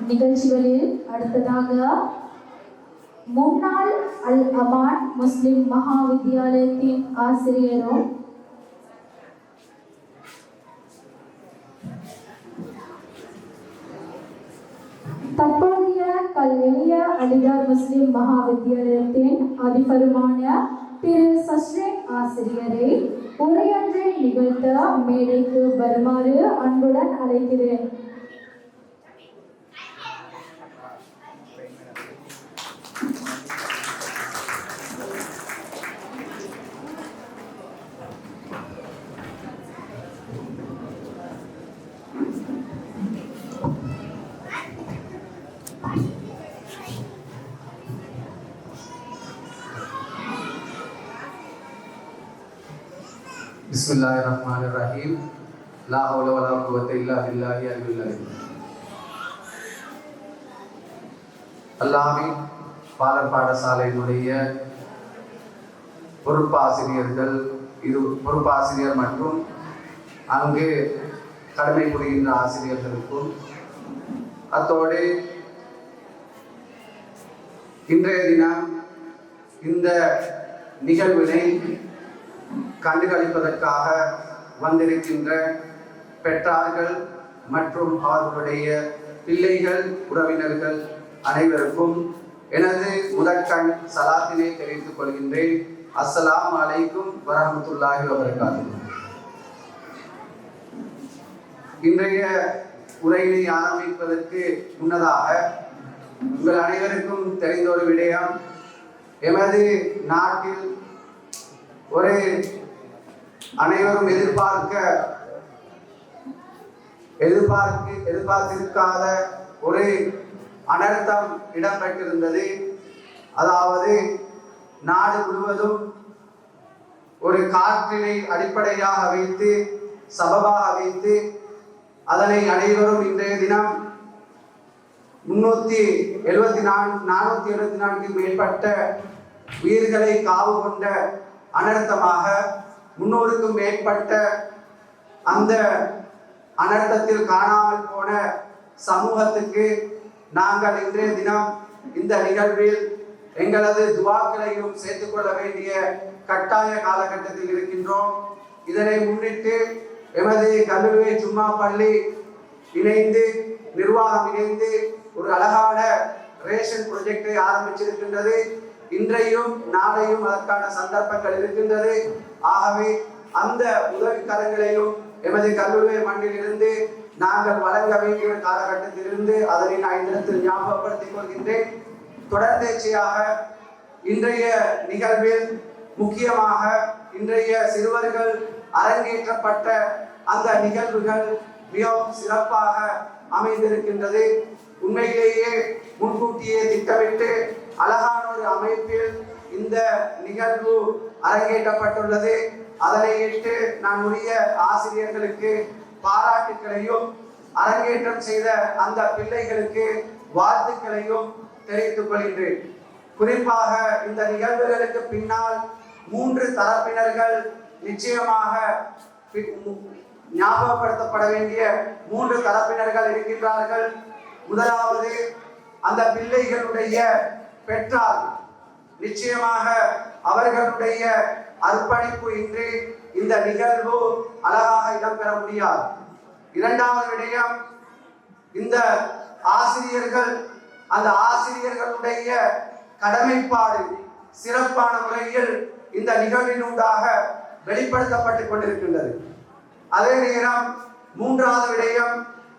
நிகழ்ச்சிகளில் அடுத்ததாக முன்னாள் அல் அமான் முஸ்லிம் மகா வித்தியாலயத்தின் ஆசிரியரும் தற்போதைய கல்வெளிய அலிகார் முஸ்லிம் மகா வித்தியாலயத்தின் அதிபருமான திரு சஸ்ரேன் ஆசிரியரை உரையொன்றை நிகழ்த்த மேடைக்கு வருமாறு அன்புடன் அழைக்கிறேன். பிஸ்மில்லாஹிர்ரஹ்மானிர்ரஹீம். லா ஹவ்ல வலா குவத்த இல்லா பில்லாஹி அல்-அலிய்யில் அஸீம். அல்லாஹ்வின் பாலர் பாடசாலையினுடைய பொறுப்பாசிரியர் மற்றும் அங்கு கடமை புரிகின்ற ஆசிரியர்களுக்கும் அத்தோடு இன்றைய தினம் இந்த நிகழ்வினை கண்டுகளிப்பதற்காக வந்திருக்கின்ற பெற்றார்கள் மற்றும் அவர்களுடைய பிள்ளைகள் உறவினர்கள் அனைவருக்கும் எனது முதற்கண் சலாத்தினை தெரிவித்துக் கொள்கின்றேன். அஸ்ஸலாமு அலைக்கும் வரஹ்மத்துல்லாஹி வபரகாத்துஹு. இன்றைய உரையினை ஆரம்பிப்பதற்கு முன்னதாக உங்கள் அனைவருக்கும் தெரிந்த ஒரு விடயம், எமது நாட்டில் ஒரு அனைவரும் எதிர்பார்த்திருக்காத ஒரு அனர்த்தம் இடம்பெற்றிருந்தது. அதாவது நாடு முழுவதும் ஒரு காற்றினை அடிப்படையாக வைத்து சபபாக வைத்து அதனை அனைவரும் இன்றைய தினம் 474 மேற்பட்ட உயிர்களை காவு கொண்ட அனர்த்தமாக 300க்கும் மேற்பட்ட அந்த அனர்த்தத்தில் காணாமல் போன சமூகத்துக்கு நாங்கள் இன்றைய தினம் இந்த நிகழ்வில் எங்களது துவாக்களையும் சேர்த்துக்கொள்ள வேண்டிய கட்டாய காலகட்டத்தில் இருக்கின்றோம். இதனை முன்னிட்டு எமது கல்லூரி ஜும்மா பள்ளி நிர்வாகம் இணைந்து ஒரு அழகான ரேஷன் ப்ராஜெக்டை ஆரம்பிச்சிருக்கின்றது. இன்றையும் நாளையும் அதற்கான சந்தர்ப்பங்கள் இருக்கின்றது. ஆகவே அந்த உதவிக்கரங்களையும் எமது கல்லூரி மண்ணிலிருந்து நாங்கள் வழங்க வேண்டிய காலகட்டத்திலிருந்து அதனை நான் இந்த இடத்தில் ஞாபகப்படுத்திக் கொள்கின்றேன். தொடர்ந்தேர்ச்சியாக இன்றைய நிகழ்வில் முக்கியமாக இன்றைய சிறுவர்கள் அரங்கேற்றப்பட்ட அந்த நிகழ்வுகள் மிகவும் சிறப்பாக அமைந்திருக்கின்றது. உண்மையிலேயே முன்கூட்டியே திட்டமிட்டு அழகான ஒரு அமைப்பில் இந்த நிகழ்வு அரங்கேற்றப்பட்டுள்ளது. அதனை ஏற்று நான் உரிய ஆசிரியர்களுக்கு பாராட்டுக்களையும் அரங்கேற்றம் செய்த அந்த பிள்ளைகளுக்கு வாழ்த்துக்களையும் தெரிவித்துக் கொள்கின்றேன். குறிப்பாக இந்த நிகழ்வுகளுக்கு பின்னால் 3 தரப்பினர்கள் நிச்சயமாக ஞாபகப்படுத்தப்பட வேண்டிய 3 தரப்பினர்கள் இருக்கின்றார்கள். முதலாவது அந்த பிள்ளைகளுடைய பெற்றார். நிச்சயமாக அவர்களுடைய அர்ப்பணிப்பு இன்றி இந்த நிகழ்வு அழகாக இடம்பெற முடியாது. இரண்டாவது விடயம், இந்த ஆசிரியர்கள், அந்த ஆசிரியர்களுடைய கடமைப்பாடு சிறப்பான முறையில் இந்த நிகழ்வினூடாக வெளிப்படுத்தப்பட்டுக் கொண்டிருக்கின்றது. அதே நேரம் மூன்றாவது விடயம்,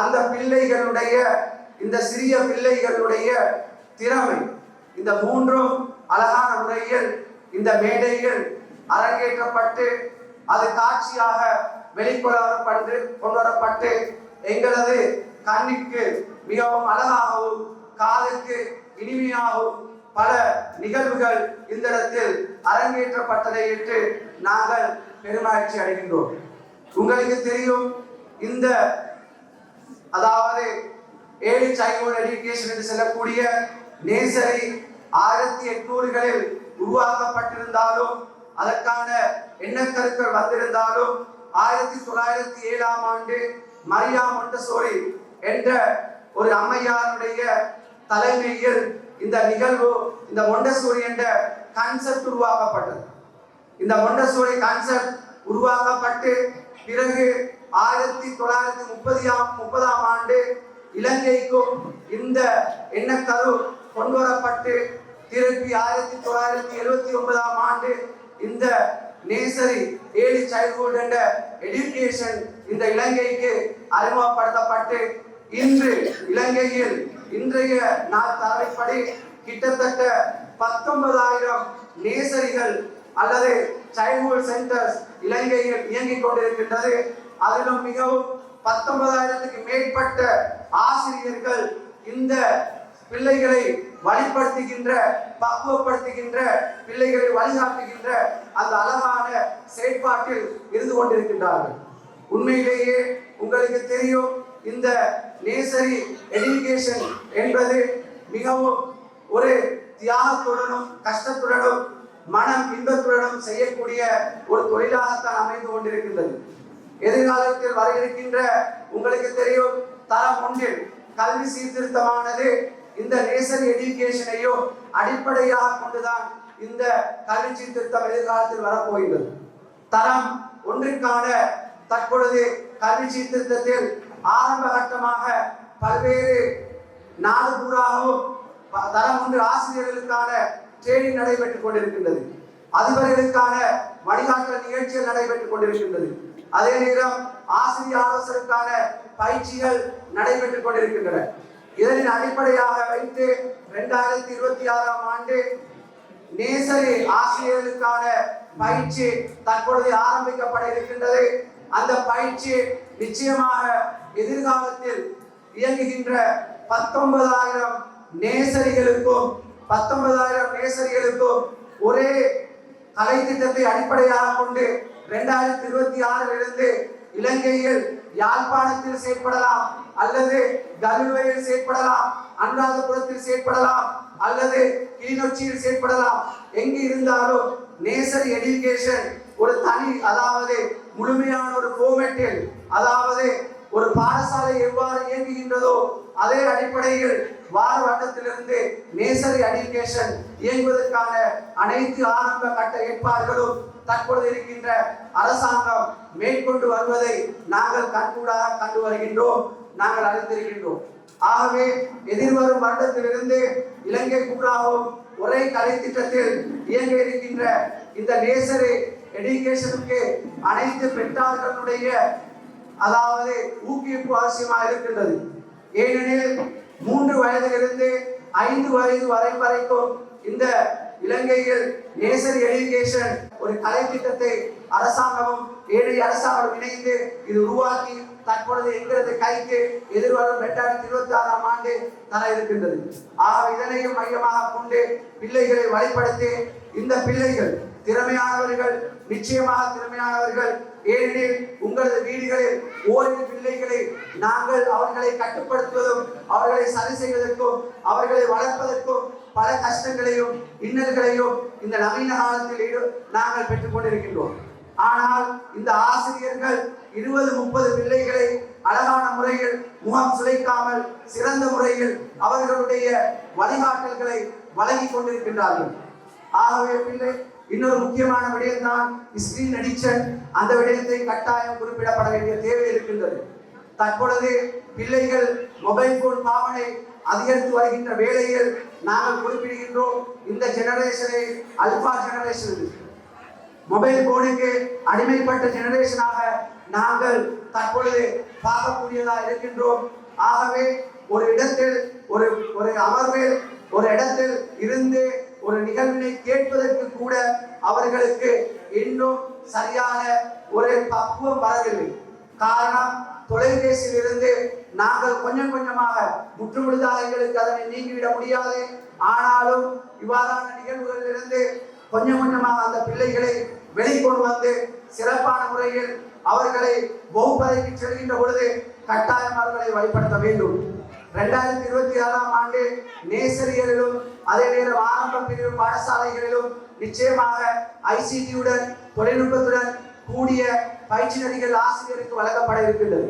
அந்த பிள்ளைகளுடைய, இந்த சிறிய பிள்ளைகளுடைய திறமை, இந்த மூன்றும் அழகான முறையில் இந்த மேடையில் அரங்கேற்றப்பட்டு அது காட்சியாக கொண்டு வரப்பட்டு எங்களது கண்ணிற்கு மிகவும் அழகாகவும் காதுக்கு இனிமையாகவும் பல நிகழ்வுகள் இந்த இடத்தில் அரங்கேற்றப்பட்டதை ஏற்று நாங்கள் பெருமகிழ்ச்சி அடைகின்றோம். உங்களுக்கு தெரியும், இந்த அதாவது ஏர்லி சைல்ட்ஹுட் எஜுகேஷன் என்று சொல்லக்கூடிய நேசரி 1800களில் உருவாக்கப்பட்டிருந்தாலும் அதற்கான எண்ணக்கருக்கள் வந்திருந்தாலும் 1907ஆம் ஆண்டு மரியா மொண்டசோரி என்ற ஒரு அம்மையாருடைய தலைமையில் இந்த நிகழ்வு, இந்த மொண்டசோரி என்ற கான்செப்ட் உருவாக்கப்பட்டது. இந்த மொண்டசோரி கான்செப்ட் உருவாக்கப்பட்டு பிறகு 1930ஆம் ஆண்டு இலங்கைக்கும் இந்த எண்ணக்கரு கொண்டு வரப்பட்டு திருப்பி 1979ஆம் ஆண்டு இந்த நேசரி ஏர்லி சைல்ட்ஹுட் என்ற எடுகேஷன் இந்த இலங்கைக்கு அறிமுகப்படுத்தப்பட்டு இன்று இலங்கையில் இன்றைய நாள் தரவுப்படி கிட்டத்தட்ட 19,000 நேசரிகள் அல்லது சைல்ட்ஹுட் சென்டர்ஸ் இலங்கையில் இயங்கிக் கொண்டிருக்கின்றது. அதிலும் மிகவும் 19,000க்கு மேற்பட்ட ஆசிரியர்கள் இந்த பிள்ளைகளை வழிபடுத்துகின்ற, பக்குவப்படுத்துகின்ற, பிள்ளைகளை வழிகாட்டுகின்ற அந்த அழகான செயற்பாட்டில் இருந்து கொண்டிருக்கின்றார்கள். உண்மையிலேயே உங்களுக்கு தெரியும், இந்த நேசரி எடுகேஷன் என்பது மிகவும் ஒரு தியாகத்துடனும் கஷ்டத்துடனும் மனம் இன்பத்துடனும் செய்யக்கூடிய ஒரு தொழிலாகத்தான் அமைந்து கொண்டிருக்கின்றது. எதிர்காலத்தில் வர இருக்கின்ற உங்களுக்கு தெரியும், தரம் ஒன்றில் கல்வி சீர்திருத்தமானது இந்த நேசரி எடுகேஷனையோ அடிப்படையாக கொண்டுதான் இந்த கல்வி சீர்திருத்தம் எதிர்காலத்தில் வரப்போகிறது. தரம் ஒன்றிற்கான தற்பொழுது கல்வி சீர்திருத்தத்தில் ஆரம்ப கட்டமாக பல்வேறு நாடு பூராகவும் தரம் ஒன்று ஆசிரியர்களுக்கான ட்ரெயினிங் நடைபெற்றுக் கொண்டிருக்கின்றது. அதிபர்களுக்கான வழிகாட்டல் நிகழ்ச்சிகள் நடைபெற்றுக் கொண்டிருக்கின்றது. அதே நேரம் ஆசிரியர் ஆலோசகருக்கான பயிற்சிகள் நடைபெற்றுக் கொண்டிருக்கின்றன. இதனின் அடிப்படையாக வைத்து 2026ஆம் ஆண்டு நேசரி ஆசிரியர்களுக்கான பயிற்சி தற்பொழுது ஆரம்பிக்கப்பட இருக்கின்றது. அந்த பயிற்சி நிச்சயமாக எதிர்காலத்தில் இயங்குகின்ற 19,000 நேசரிகளுக்கும் ஒரே கலை திட்டத்தை அடிப்படையாக கொண்டு 2026 இலங்கையில் யாழ்ப்பாணத்தில் செயற்படலாம், அல்லது கல்வியில் செயற்படலாம், அனுராதபுரத்தில் செயற்படலாம், அல்லது கிளிநொச்சியில் செயற்படலாம். எங்கு இருந்தாலும் நேசரி எடுகேஷன் ஒரு தனி, அதாவது முழுமையான ஒரு ஃபார்மேட்டில், அதாவது ஒரு பாடசாலை எவ்வாறு இயங்குகின்றதோ அதே அடிப்படையில் வார வட்டத்திலிருந்து நேசரி எடுகேஷன் இயங்குவதற்கான அனைத்து ஆரம்ப கட்ட ஏற்பாடுகளும் தற்பொழுது இருக்கின்ற அரசாங்கம் மேற்கொண்டு வருவதை நாங்கள் கண்கூடாக கண்டு வருகின்றோம், நாங்கள் அறிந்திருக்கின்றோம். ஆகவே எதிர்வரும் வருடத்திலிருந்து இலங்கை பூராவும் ஒரே கலை திட்டத்தில் இயங்க இருக்கின்ற இந்த நேசரி எடுகேஷனுக்கு அனைத்து பெற்றார்களுடைய அதாவது ஊக்குவிப்பு அவசியமாக இருக்கின்றது. ஏனெனில் 3 வயதிலிருந்து 5 வயது வரைக்கும் இந்த இலங்கையில் நேசரி எடுகேஷன் ஒரு கலை திட்டத்தை அரசாங்கமும் ஏழைய அரசாங்கம் இணைந்து இது உருவாக்கி தற்பொழுது எங்களது கைக்கு எதிர்வரும் 2026ஆம் ஆண்டு தர இருக்கின்றது. ஆக இதனையும் மையமாக கொண்டு பிள்ளைகளை வழிபடுத்தி இந்த பிள்ளைகள் திறமையானவர்கள், நிச்சயமாக திறமையானவர்கள். ஏனெனில் உங்களது வீடுகளில் ஓரிரு பிள்ளைகளை நாங்கள் அவர்களை கட்டுப்படுத்துவதும் அவர்களை சரி செய்வதற்கும் அவர்களை வளர்ப்பதற்கும் பல கஷ்டங்களையும் இன்னல்களையும் இந்த நவீன காலத்தில் நாங்கள் பெற்றுக் கொண்டிருக்கின்றோம். ஆனால் இந்த ஆசிரியர்கள் 20-30 பிள்ளைகளை அழகான முறையில் முகம் சுளைக்காமல் சிறந்த முறையில் அவர்களுடைய வழிகாட்டல்களை வழங்கி கொண்டிருக்கின்றார்கள். ஆகவே பிள்ளை இன்னொரு முக்கியமான விடயம் தான் ஸ்கிரீன் அடிக்ஷன். அந்த விடயத்தை கட்டாயம் குறிப்பிடப்பட வேண்டிய தேவை இருக்கின்றது. தற்பொழுது பிள்ளைகள் மொபைல் போன் பாவனை அதிகரித்து வருகின்ற வேளையில் நாங்கள் குறிப்பிடுகின்றோம், இந்த ஜெனரேஷனை அல்பா ஜெனரேஷன், மொபைல் போனுக்கு அடிமைப்பட்ட ஜெனரேஷனாக நாங்கள் தற்பொழுது பார்க்கக்கூடியதாக இருக்கின்றோம். ஆகவே ஒரு இடத்தில் ஒரு அமர்வில் ஒரு இடத்தில் இருந்து ஒரு நிகழ்வினை கேட்பதற்கு கூட அவர்களுக்கு இன்னும் சரியான ஒரு பக்குவம் வரவில்லை. காரணம், தொலைபேசியில் இருந்து நாங்கள் கொஞ்சம் கொஞ்சமாக முற்றுமுழுதாக எங்களுக்கு அதனை நீங்கிவிட முடியாது. ஆனாலும் இவ்வாறான நிகழ்வுகளில் இருந்து கொஞ்சம் கொஞ்சமாக அந்த பிள்ளைகளை வெளிக்கொண்டு வந்து சிறப்பான முறையில் அவர்களை வகுப்பறைக்கு செல்கின்ற பொழுது கட்டாயம் அவர்களை வழிபடுத்த வேண்டும். 2026ஆம் ஆண்டு நேசரிகளிலும் அதே நேரம் ஆரம்ப பிரிவு பாடசாலைகளிலும் நிச்சயமாக ஐசிடியுடன் தொழில்நுட்பத்துடன் கூடிய பயிற்சி நெறிகள் ஆசிரியருக்கு வழங்கப்பட இருக்கின்றது.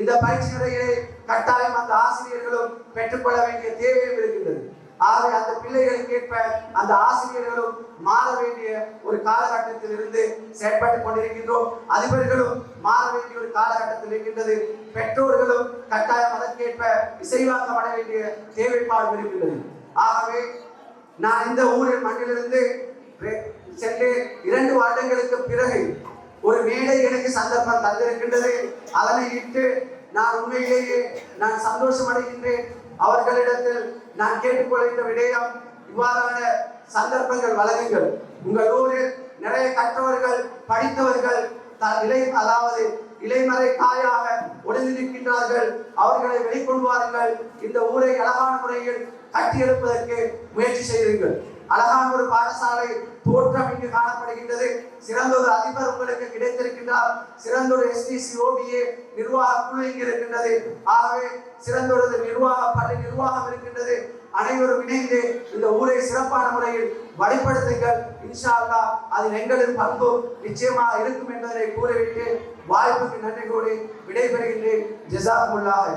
இந்த பயிற்சி முறையை கட்டாயம் அந்த ஆசிரியர்களும் பெற்றுக்கொள்ள வேண்டிய தேவையும் இருக்கின்றது. ஆகவே அந்த பிள்ளைகளுக்கு ஏற்ப அந்த ஆசிரியர்களும் மாற வேண்டிய ஒரு காலகட்டத்தில் இருந்து செயல்பட்டுக் கொண்டிருக்கின்றோம். அதிபர்களும் மாற வேண்டிய ஒரு காலகட்டத்தில் இருக்கின்றது. பெற்றோர்களும் கட்டாயம் அதற்கேற்ப இசைவாக்கம் அடைய வேண்டிய தேவைப்பாடு இருக்கின்றது. ஆகவே நான் இந்த ஊரின் மண்ணிலிருந்து சென்று 2 வருடங்களுக்கு பிறகு ஒரு மேடை எனக்கு சந்தர்ப்பம் தந்திருக்கின்றது. அதனை இட்டு நான் உண்மையிலேயே நான் சந்தோஷம் அடைகின்றேன். அவர்களிடத்தில் நான் கேட்டுக்கொள்கின்ற விடயம், இவ்வாறான சந்தர்ப்பங்கள் வழங்குங்கள். உங்கள் ஊரில் நிறைய கற்றவர்கள் படித்தவர்கள் அதாவது இலைமறை காயாக ஒளிந்து நிற்கின்றார்கள். அவர்களை வெளிக்கொண்டு வாருங்கள். இந்த ஊரை அழகான முறையில் கட்டியெழுப்பதற்கு முயற்சி செய்யுங்கள். அழகான ஒரு பாடசாலை தோற்றம் இங்கு காணப்படுகின்றது. சிறந்த ஒரு அதிபர் உங்களுக்கு கிடைத்திருக்கின்றார். சிறந்த ஒரு SDC OBA நிர்வாக குழு இங்கு இருக்கின்றது. ஆகவே சிறந்த ஒரு பள்ளி நிர்வாகம் இருக்கின்றது. அனைவரும் இணைந்து இந்த ஊரை சிறப்பான முறையில் வழிபடுத்துங்கள். இன்ஷா அல்லாஹ் அதில் எங்களின் பங்கு நிச்சயமாக இருக்கும் என்பதை கூறிவிட்டு வாய்ப்புக்கு நன்றி கூறி விடைபெறுகின்றேன். ஜஸாக்குமுல்லாஹ்.